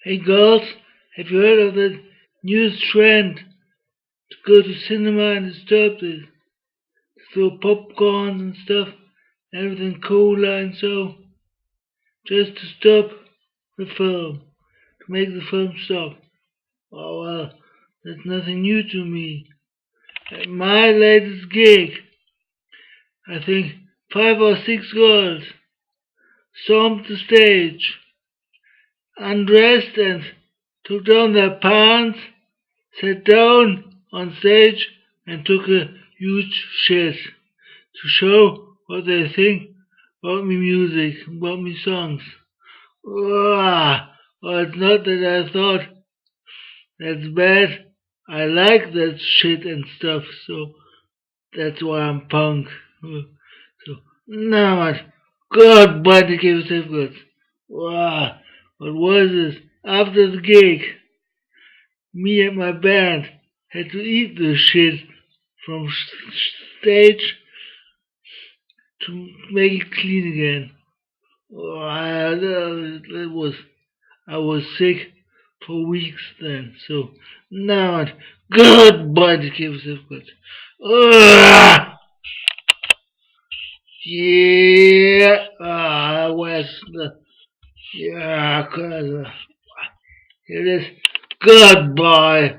Hey girls, have you heard of that new trend to go to cinema and disturb this? Throw popcorn and stuff, everything cola and so, just to stop the film, to make the film stop. Oh well, that's nothing new to me. At my latest gig, I think 5 or 6 girls stormed the stage, undressed and took down their pants, sat down on stage and took a huge shit to show what they think about me music, about me songs. Well, it's not that I thought that's bad. I like that shit and stuff, so that's why I'm punk. So, now what? God, buddy, give yourself good. Wow, what was this? After the gig, me and my band had to eat the shit from stage to make it clean again. That was I was sick for weeks then. So now, good body keeps it good. Ah, yeah. Where's the yeah? Cause it is goodbye.